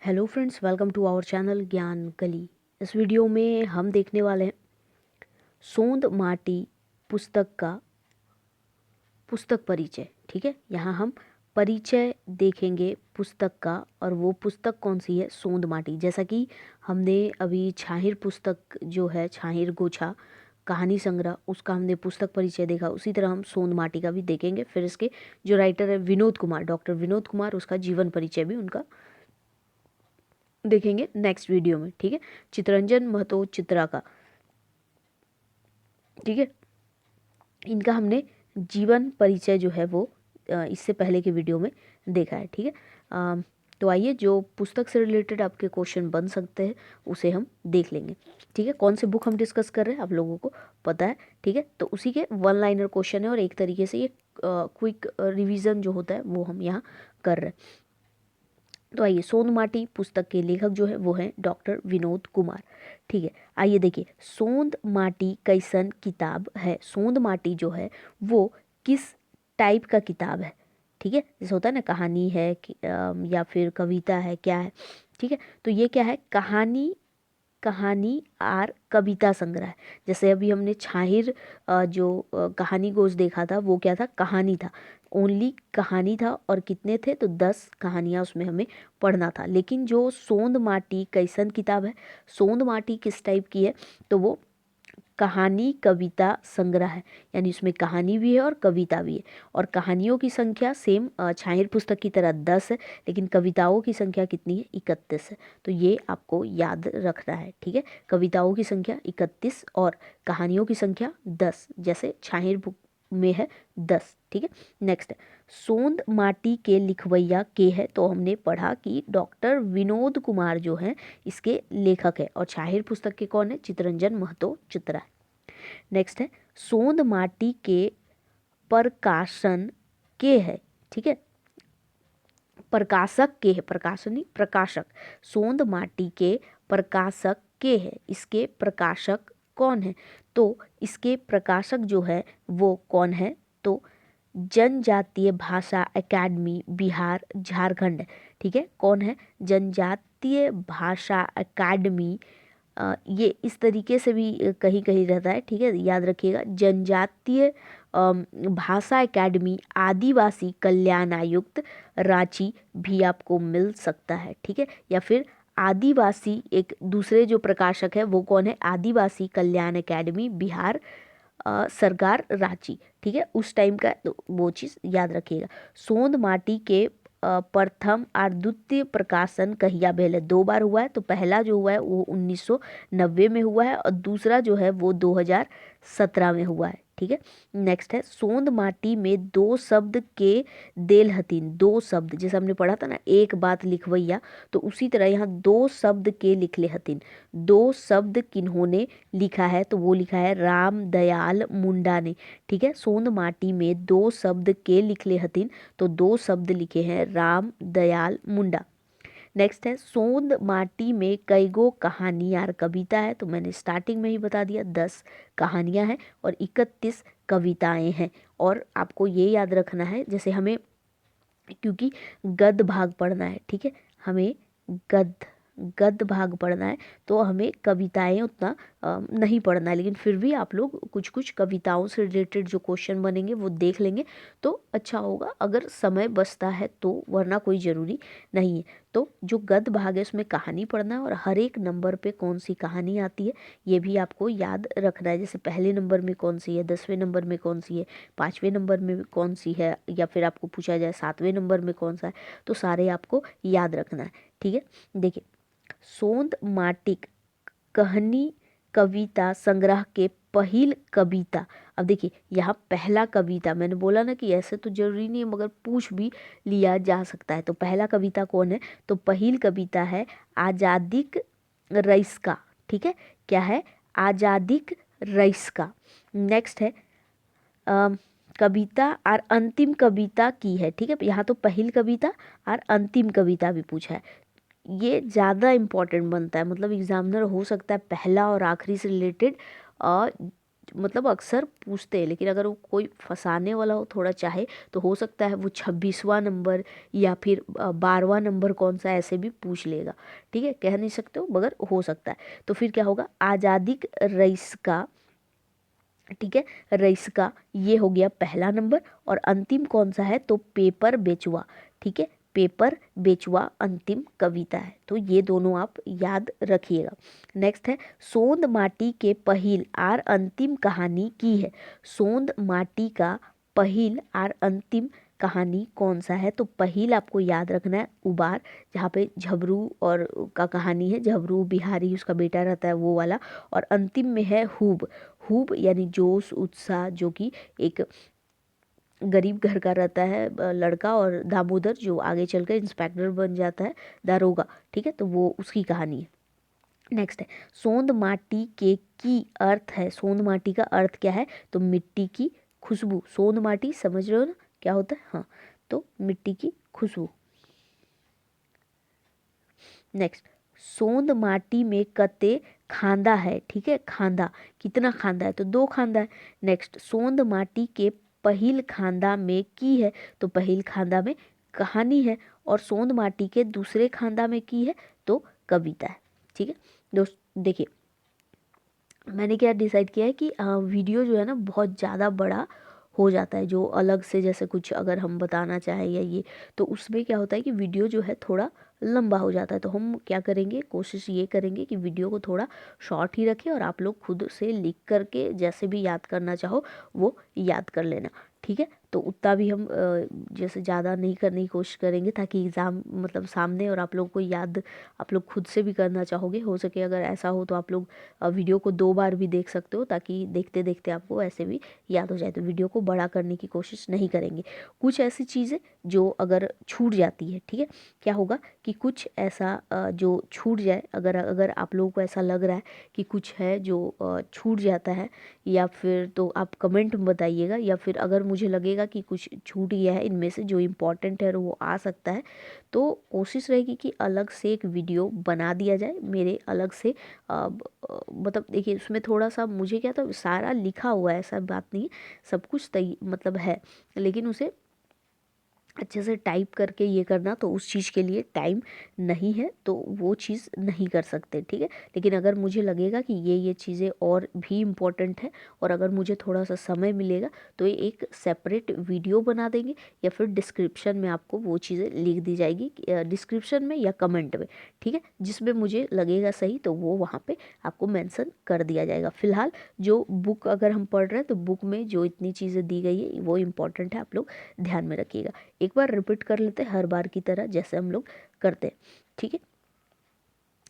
Hello friends, welcome to our channel Gyan Kali. इस video में हम देखने वाले हैं सोंद माटी पुस्तक का पुस्तक परिचय। ठीक है, यहाँ हम परिचय देखेंगे पुस्तक का, और वो पुस्तक कौन सी है? सोंद माटी। जैसा कि हमने अभी छाहिर पुस्तक जो है, छाहिर गोछा कहानी संग्रह, उसका हमने पुस्तक परिचय देखा, उसी तरह हम सोंद माटी का भी देखेंगे। फिर इसके जो राइटर है विनोद कुमार, डॉक्टर विनोद कुमार, उसका जीवन परिचय भी उनका देखेंगे नेक्स्ट वीडियो में। ठीक है, चितरंजन महतो चित्रा का, ठीक है, इनका हमने जीवन परिचय जो है वो इससे पहले के वीडियो में देखा है। ठीक है, तो आइए, जो पुस्तक से रिलेटेड आपके क्वेश्चन बन सकते हैं उसे हम देख लेंगे। ठीक है, कौन से बुक हम डिस्कस कर रहे हैं आप लोगों को पता है। ठीक है, तो उसी के वन लाइनर क्वेश्चन है, और एक तरीके से ये क्विक रिवीजन जो होता है वो हम यहाँ कर रहे हैं। तो आइए, सोंद माटी पुस्तक के लेखक जो है वो हैं डॉक्टर विनोद कुमार। ठीक है, आइए देखिए, सोंद माटी कैसन किताब है। सोंद माटी जो है वो किस टाइप का किताब है? ठीक है, जैसे होता है ना, कहानी है या फिर कविता है, क्या है? ठीक है, तो ये क्या है? कहानी, कहानी और कविता संग्रह है। जैसे अभी हमने छाहिर जो कहानी गोश देखा था, वो क्या था? कहानी था, ओनली कहानी था। और कितने थे? तो 10 कहानियाँ उसमें हमें पढ़ना था। लेकिन जो सोंद माटी कैसन किताब है, सोंद माटी किस टाइप की है? तो वो कहानी कविता संग्रह है, यानी उसमें कहानी भी है और कविता भी है। और कहानियों की संख्या सेम छाहिर पुस्तक की तरह 10 है, लेकिन कविताओं की संख्या कितनी है? 31 है। तो ये आपको याद रखना है। ठीक है, कविताओं की संख्या 31 और कहानियों की संख्या 10, जैसे छाहिर बुक में है 10। ठीक है, नेक्स्ट है, सोंद माटी के लिखवैया के है। तो हमने पढ़ा कि डॉक्टर विनोद कुमार जो हैं इसके लेखक है, और छाहिर पुस्तक के कौन है? चितरंजन महतो चित्रा है। नेक्स्ट है, सोंद माटी के प्रकाशन के है। ठीक है, प्रकाशक के है, प्रकाशनी प्रकाशक। सोंद माटी के प्रकाशक के है, इसके प्रकाशक कौन है? तो इसके प्रकाशक जो है वो कौन है? तो जनजातीय भाषा एकेडमी बिहार झारखंड है। ठीक है, कौन है? जनजातीय भाषा एकेडमी, ये इस तरीके से भी कहीं कहीं रहता है। ठीक है, याद रखिएगा, जनजातीय भाषा एकेडमी आदिवासी कल्याण आयुक्त रांची भी आपको मिल सकता है। ठीक है, या फिर आदिवासी, एक दूसरे जो प्रकाशक है वो कौन है? आदिवासी कल्याण एकेडमी बिहार सरकार रांची। ठीक है, उस टाइम का, तो वो चीज़ याद रखिएगा। सोंद माटी के प्रथम और द्वितीय प्रकाशन कहिया भेल है? 2 बार हुआ है। तो पहला जो हुआ है वो 1990 में हुआ है, और दूसरा जो है वो 2017 में हुआ है। ठीक है, नेक्स्ट है, सोंद माटी में 2 शब्द के देल हतीन। 2 शब्द, जैसे हमने पढ़ा था ना, एक बात लिखवैया, तो उसी तरह यहाँ 2 शब्द के लिखले हतीन। 2 शब्द किन्होंने लिखा है? तो वो लिखा है राम दयाल मुंडा ने। ठीक है, सोंद माटी में 2 शब्द के लिखले हतीन, तो 2 शब्द लिखे हैं राम दयाल मुंडा। नेक्स्ट है, सोंद माटी में कई गो कहानी और कविता है? तो मैंने स्टार्टिंग में ही बता दिया, 10 कहानियां हैं और 31 कविताएं हैं। और आपको ये याद रखना है, जैसे हमें, क्योंकि गद्य भाग पढ़ना है। ठीक है, हमें गद्य गद्य भाग पढ़ना है, तो हमें कविताएं उतना नहीं पढ़ना है। लेकिन फिर भी आप लोग कुछ कुछ कविताओं से रिलेटेड जो क्वेश्चन बनेंगे वो देख लेंगे तो अच्छा होगा, अगर समय बचता है तो, वरना कोई ज़रूरी नहीं है। तो जो गद्य भाग है उसमें कहानी पढ़ना है, और हर एक नंबर पे कौन सी कहानी आती है ये भी आपको याद रखना है। जैसे पहले नंबर में कौन सी है, 10वें नंबर में कौन सी है, 5वें नंबर में कौन सी है, या फिर आपको पूछा जाए 7वें नंबर में कौन सा है, तो सारे आपको याद रखना है। ठीक है, देखिए, सोंद माटिक कहानी कविता संग्रह के पहिल कविता। अब देखिए, यहाँ पहला कविता, मैंने बोला ना कि ऐसे तो जरूरी नहीं है, मगर पूछ भी लिया जा सकता है। तो पहला कविता कौन है? तो पहिल कविता है आजादिक रईस का। ठीक है, क्या है? आजादिक रईस का। नेक्स्ट है कविता और अंतिम कविता की है। ठीक है, यहाँ तो पहली कविता और अंतिम कविता भी पूछा है। ये ज़्यादा इम्पोर्टेंट बनता है, मतलब एग्जामिनर हो सकता है पहला और आखिरी से रिलेटेड मतलब अक्सर पूछते हैं, लेकिन अगर वो कोई फंसाने वाला हो थोड़ा चाहे तो हो सकता है वो 26वां नंबर या फिर 12वां नंबर कौन सा ऐसे भी पूछ लेगा। ठीक है, कह नहीं सकते हो मगर हो सकता है। तो फिर क्या होगा, आज़ादी रईस का, ठीक है, रईस का ये हो गया पहला नंबर। और अंतिम कौन सा है, तो पेपर बेचुआ। ठीक है, पेपर बेचुआ अंतिम कविता है। तो ये दोनों आप याद रखिएगा। नेक्स्ट है, सोंद माटी के पहिल आर अंतिम कहानी की है। सोंद माटी का पहिल आर अंतिम कहानी कौन सा है, तो पहिल आपको याद रखना है उबार, जहाँ पे झबरू और का कहानी है, झबरू बिहारी उसका बेटा रहता है वो वाला। और अंतिम में है हुब। हुब यानी जोश उत्साह, जो कि एक गरीब घर का रहता है लड़का, और दामोदर जो आगे चलकर इंस्पेक्टर बन जाता है, दारोगा। ठीक है, तो वो उसकी कहानी है। नेक्स्ट है, सोंद माटी के की अर्थ है, सोंद माटी का अर्थ क्या है, तो मिट्टी की खुशबू। सोंद माटी समझ रहे हो ना क्या होता है, हाँ, तो मिट्टी की खुशबू। नेक्स्ट, सोंद माटी में कते खांदा है। ठीक है, खांदा कितना खांदा है, तो 2 खांदा है। नेक्स्ट, सोंद माटी के पहिल खांदा में की है, तो पहिल खांदा में कहानी है। और सोंद माटी के दूसरे खांदा में की है, तो कविता है। ठीक है दोस्त, देखिए मैंने क्या डिसाइड किया है कि वीडियो जो है ना बहुत ज़्यादा बड़ा हो जाता है, जो अलग से जैसे कुछ अगर हम बताना चाहें या ये, तो उसमें क्या होता है कि वीडियो जो है थोड़ा लंबा हो जाता है। तो हम क्या करेंगे, कोशिश ये करेंगे कि वीडियो को थोड़ा शॉर्ट ही रखें, और आप लोग खुद से लिख करके जैसे भी याद करना चाहो वो याद कर लेना। ठीक है, तो उतना भी हम जैसे ज़्यादा नहीं करने की कोशिश करेंगे, ताकि एग्ज़ाम मतलब सामने, और आप लोग को याद आप लोग खुद से भी करना चाहोगे। हो सके अगर ऐसा हो तो आप लोग वीडियो को 2 बार भी देख सकते हो, ताकि देखते देखते आपको ऐसे भी याद हो जाए। तो वीडियो को बड़ा करने की कोशिश नहीं करेंगे। कुछ ऐसी चीज़ें जो अगर छूट जाती है, ठीक है, क्या होगा कि कुछ ऐसा जो छूट जाए, अगर अगर आप लोगों को ऐसा लग रहा है कि कुछ है जो छूट जाता है, या फिर तो आप कमेंट में बताइएगा। या फिर अगर मुझे लगेगा कि कुछ छूट गया है इनमें से जो इम्पोर्टेंट है और वो आ सकता है, तो कोशिश रहेगी कि अलग से एक वीडियो बना दिया जाए मेरे अलग से। मतलब देखिए उसमें थोड़ा सा मुझे क्या था, सारा लिखा हुआ है, ऐसा बात नहीं है, सब कुछ मतलब है, लेकिन उसे अच्छे से टाइप करके ये करना, तो उस चीज़ के लिए टाइम नहीं है, तो वो चीज़ नहीं कर सकते। ठीक है, लेकिन अगर मुझे लगेगा कि ये चीज़ें और भी इम्पोर्टेंट है, और अगर मुझे थोड़ा सा समय मिलेगा, तो ये एक सेपरेट वीडियो बना देंगे, या फिर डिस्क्रिप्शन में आपको वो चीज़ें लिख दी जाएगी, डिस्क्रिप्शन में या कमेंट में। ठीक है, जिसमें मुझे लगेगा सही तो वो वहाँ पे आपको मेंशन कर दिया जाएगा। फिलहाल जो बुक अगर हम पढ़ रहे हैं, तो बुक में जो इतनी चीज़ें दी गई है वो इम्पोर्टेंट है, आप लोग ध्यान में रखिएगा। एक बार रिपीट कर लेते हैं हर बार की तरह जैसे हम लोग करते हैं। ठीक है,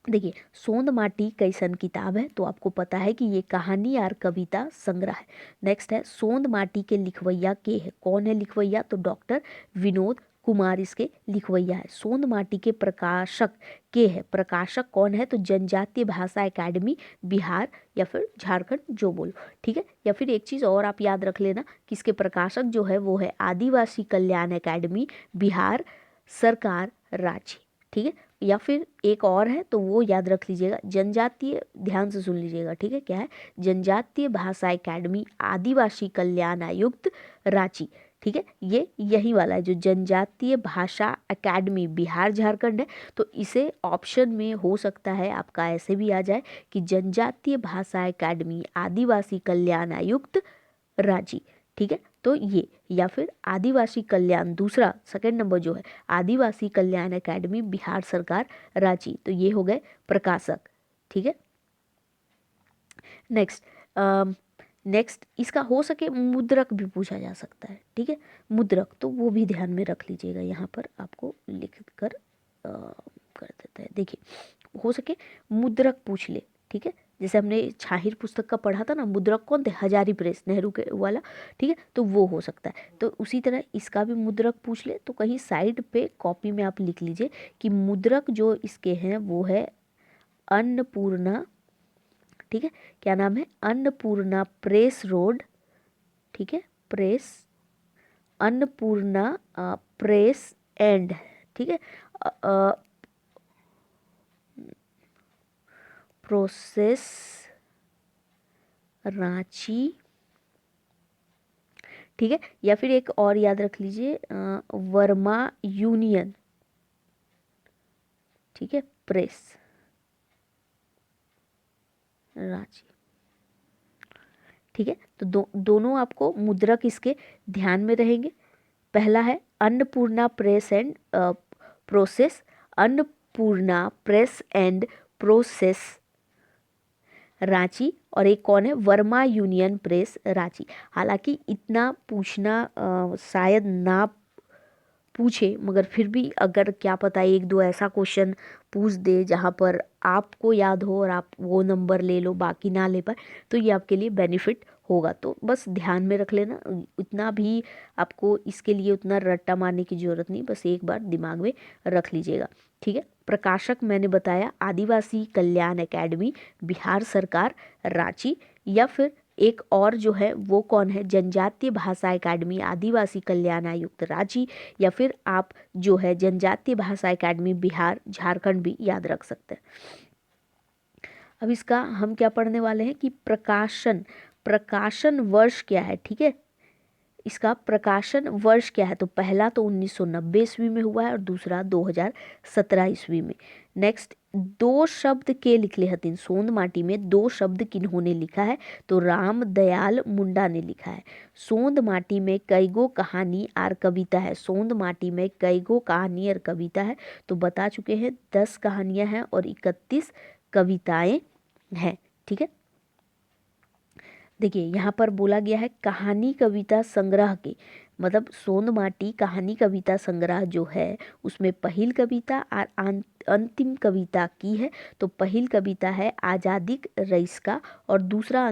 देखिए सोंद माटी कैसन किताब है, तो आपको पता है कि ये कहानी और कविता संग्रह है। नेक्स्ट है, सोंद माटी के लिखवैया के है, कौन है लिखवैया, तो डॉक्टर विनोद कुमार इसके लिखवैया है। सोंद माटी के प्रकाशक के है, प्रकाशक कौन है, तो जनजातीय भाषा एकेडमी बिहार या फिर झारखंड, जो बोलो। ठीक है, या फिर एक चीज़ और आप याद रख लेना कि इसके प्रकाशक जो है वो है आदिवासी कल्याण एकेडमी बिहार सरकार रांची। ठीक है, या फिर एक और है तो वो याद रख लीजिएगा, जनजातीय, ध्यान से सुन लीजिएगा। ठीक है, क्या है, जनजातीय भाषा एकेडमी आदिवासी कल्याण आयुक्त रांची। ठीक है, ये यही वाला है जो जनजातीय भाषा एकेडमी बिहार झारखंड है। तो इसे ऑप्शन में हो सकता है आपका ऐसे भी आ जाए कि जनजातीय भाषा एकेडमी आदिवासी कल्याण आयुक्त रांची। ठीक है, तो ये, या फिर आदिवासी कल्याण दूसरा सेकंड नंबर जो है आदिवासी कल्याण एकेडमी बिहार सरकार रांची, तो ये हो गए प्रकाशक। ठीक है, नेक्स्ट नेक्स्ट इसका हो सके मुद्रक भी पूछा जा सकता है। ठीक है, मुद्रक तो वो भी ध्यान में रख लीजिएगा, यहाँ पर आपको लिख कर कर देते हैं। देखिए हो सके मुद्रक पूछ ले। ठीक है, जैसे हमने छाहिर पुस्तक का पढ़ा था ना, मुद्रक कौन थे, हजारी प्रेस, नेहरू के वाला। ठीक है, तो वो हो सकता है। तो उसी तरह इसका भी मुद्रक पूछ ले, तो कहीं साइड पे कॉपी में आप लिख लीजिए कि मुद्रक जो इसके हैं वो है अन्नपूर्णा। ठीक है, क्या नाम है, अन्नपूर्णा प्रेस रोड। ठीक है, प्रेस अन्नपूर्णा प्रेस एंड। ठीक है, प्रोसेस रांची, ठीक है। या फिर एक और याद रख लीजिए, वर्मा यूनियन, ठीक है, प्रेस, रांची, ठीक है। तो दोनों आपको मुद्रक इसके ध्यान में रहेंगे। पहला है Annapurna press and process, Annapurna press and process Ranchi, और एक कौन है, वर्मा यूनियन प्रेस रांची। हालांकि इतना पूछना शायद ना पूछे, मगर फिर भी अगर क्या पता एक दो ऐसा क्वेश्चन पूछ दे जहाँ पर आपको याद हो और आप वो नंबर ले लो, बाकी ना ले पाए, तो ये आपके लिए बेनिफिट होगा। तो बस ध्यान में रख लेना, इतना भी आपको इसके लिए उतना रट्टा मारने की ज़रूरत नहीं, बस एक बार दिमाग में रख लीजिएगा, ठीक है। प्रकाशक मैंने बताया आदिवासी कल्याण एकेडमी, बिहार सरकार, रांची। या फिर एक और जो है वो कौन है, जनजातीय भाषा एकेडमी, आदिवासी कल्याण आयुक्त, रांची। या फिर आप जो है जनजातीय भाषा एकेडमी, बिहार, झारखंड भी याद रख सकते हैं। अब इसका हम क्या पढ़ने वाले हैं कि प्रकाशन, प्रकाशन वर्ष क्या है, ठीक है। इसका प्रकाशन वर्ष क्या है, तो पहला तो 1990 ईस्वी में हुआ है और दूसरा 2017 ईस्वी में। नेक्स्ट, दो शब्द के लिखले हथिन, सोंद माटी में दो शब्द किन्होंने लिखा है, तो राम दयाल मुंडा ने लिखा है। सोंद माटी में कई गो कहानी और कविता है, सोंद माटी में कई गो कहानी और कविता है, तो बता चुके हैं 10 कहानियां हैं और 31 कविताएं हैं, ठीक है। देखिए यहाँ पर बोला गया है कहानी कविता संग्रह के, मतलब सोंद माटी कहानी कविता संग्रह जो है उसमें पहली कविता और अंतिम कविता की है। तो पहली कविता है आजादी रईस का, और दूसरा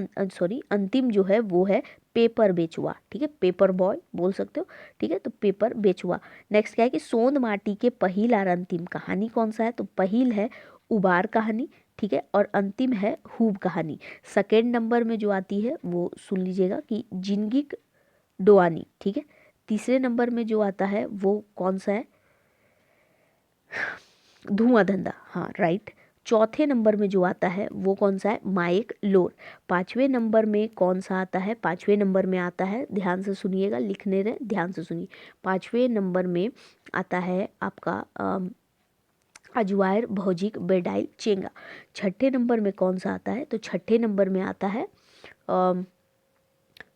अंतिम जो है वो है पेपर बेचुआ, ठीक है, पेपर बॉय बोल सकते हो, ठीक है, तो पेपर बेचुआ। नेक्स्ट क्या है कि सोंद माटी के पहल और अंतिम कहानी कौन सा है, तो पहल है उबार कहानी, ठीक है, और अंतिम है हूब कहानी। सेकेंड नंबर में जो आती है वो सुन लीजिएगा कि जिंगिक डोआनी, ठीक है। तीसरे नंबर में जो आता है वो कौन सा है, धुआं धंधा, हाँ राइट। चौथे नंबर में जो आता है वो कौन सा है, माइक लोर। पांचवें नंबर में कौन सा आता है, पांचवें नंबर में आता है, ध्यान से सुनिएगा, लिखने रहे ध्यान से सुनिए। पांचवें नंबर में आता है आपका अजवायर भौजिक बेडाइल चेंगा। छठे नंबर में कौन सा आता है, तो छठे नंबर में आता है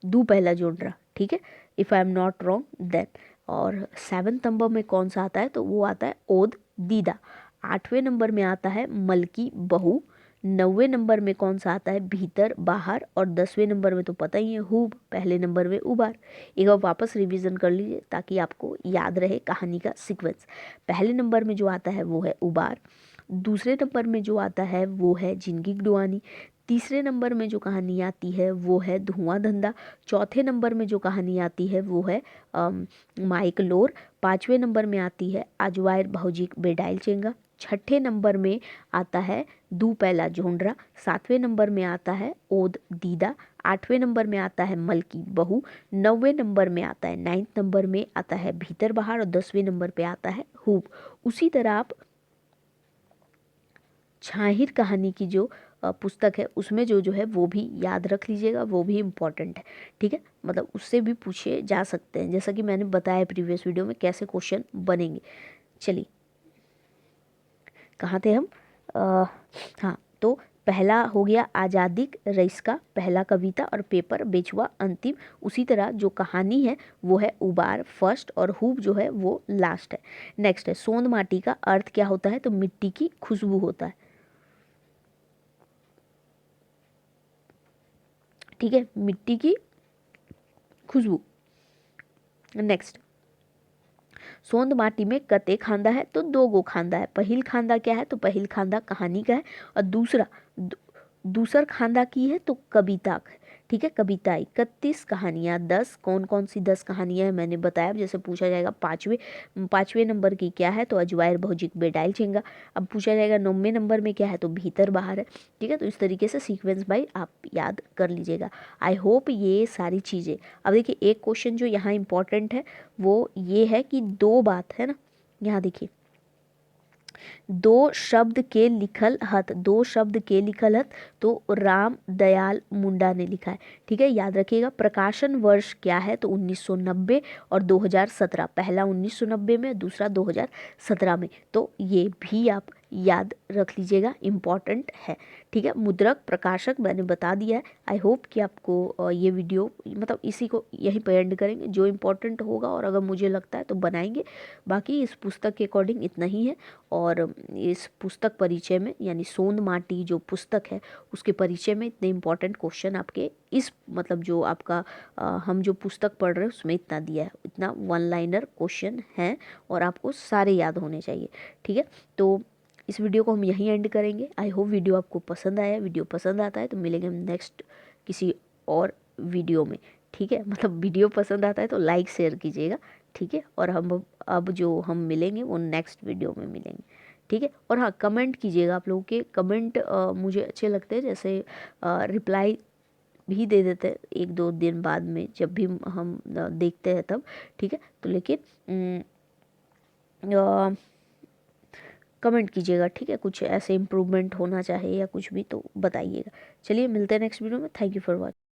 दू पहला जोड़रा, ठीक है, if I am not wrong then. और सेवन्थ नंबर में कौन सा आता है, तो वो आता है ओद दीदा। आठवें नंबर में आता है मलकी बहू। नौवें नंबर में कौन सा आता है, भीतर बाहर। और 10वें नंबर में तो पता ही है हूब, पहले नंबर में उबार। एक बार वापस रिवीजन कर लीजिए ताकि आपको याद रहे कहानी का सीक्वेंस। पहले नंबर में जो आता है वो है उबार, दूसरे नंबर में जो आता है वो है जिंदगी डुआनी, तीसरे नंबर में जो कहानी आती है वो है धुआं धंधा, चौथे नंबर में जो कहानी आती है वो है माइक लोर, पाँचवें नंबर में आती है अजवायर भौजिक बेडाइल चेंगा, छठे नंबर में आता है दू पहला झोंडरा, सातवें नंबर में आता है ओद दीदा, आठवें नंबर में आता है मलकी बहू, नौवें नंबर में आता है, नाइन्थ नंबर में आता है भीतर बाहर, और 10वें नंबर पे आता है हूब। उसी तरह आप छाहिर कहानी की जो पुस्तक है उसमें जो है वो भी याद रख लीजिएगा, वो भी इम्पॉर्टेंट है, ठीक है, मतलब उससे भी पूछे जा सकते हैं, जैसा कि मैंने बताया प्रीवियस वीडियो में कैसे क्वेश्चन बनेंगे। चलिए कहाँ थे हम, हाँ, तो पहला हो गया आज़ादी रईस का पहला कविता और पेपर बेचुआ अंतिम। उसी तरह जो कहानी है वो है उबार फर्स्ट और हूब जो है वो लास्ट है। नेक्स्ट है सोंद माटी का अर्थ क्या होता है, तो मिट्टी की खुशबू होता है, ठीक है, मिट्टी की खुशबू। नेक्स्ट, सोंद माटी में कते खांदा है, तो दो गो खांदा है। पहिल खांदा क्या है, तो पहिल खांदा कहानी का है, और दूसर खांदा की है तो कविता का है, ठीक है, कविता 31 कहानियाँ। 10 कौन कौन सी 10 कहानियाँ हैं मैंने बताया, जैसे पूछा जाएगा पाँचवें नंबर की क्या है, तो अजवायर भौजिक बेडाइल चेंगा। अब पूछा जाएगा 9वें नंबर में क्या है, तो भीतर बाहर है, ठीक है। तो इस तरीके से सीक्वेंस बाई आप याद कर लीजिएगा। आई होप ये सारी चीज़ें। अब देखिए एक क्वेश्चन जो यहाँ इंपॉर्टेंट है वो ये है कि दो बात है ना, यहाँ देखिए दो शब्द के लिखल हत, दो शब्द के लिखल हत तो राम दयाल मुंडा ने लिखा है। ठीक है, याद रखिएगा। प्रकाशन वर्ष क्या है तो 1990 और 2017, पहला 1990 में, दूसरा 2017 में, तो ये भी आप याद रख लीजिएगा, इम्पॉर्टेंट है। ठीक है, मुद्रक प्रकाशक मैंने बता दिया है। आई होप कि आपको ये वीडियो मतलब इसी को यहीं पर एंड करेंगे, जो इम्पोर्टेंट होगा और अगर मुझे लगता है तो बनाएंगे, बाकी इस पुस्तक के अकॉर्डिंग इतना ही है। और इस पुस्तक परिचय में यानी सोंद माटी जो पुस्तक है उसके परिचय में इतने इम्पोर्टेंट क्वेश्चन आपके इस मतलब जो आपका हम जो पुस्तक पढ़ रहे हैं उसमें इतना दिया है, इतना वन लाइनर क्वेश्चन है और आपको सारे याद होने चाहिए। ठीक है, तो इस वीडियो को हम यहीं एंड करेंगे। आई होप वीडियो आपको पसंद आया। वीडियो पसंद आता है तो मिलेंगे हम नेक्स्ट किसी और वीडियो में। ठीक है, मतलब वीडियो पसंद आता है तो लाइक शेयर कीजिएगा। ठीक है, और हम अब जो हम मिलेंगे वो नेक्स्ट वीडियो में मिलेंगे। ठीक है, और हाँ, कमेंट कीजिएगा। आप लोगों के कमेंट मुझे अच्छे लगते हैं, जैसे रिप्लाई भी दे देते हैं एक दो दिन बाद में जब भी हम देखते हैं तब। ठीक है, तो लेकिन कमेंट कीजिएगा। ठीक है, कुछ ऐसे इम्प्रूवमेंट होना चाहे या कुछ भी तो बताइएगा। चलिए मिलते हैं नेक्स्ट वीडियो में। Thank you for watching.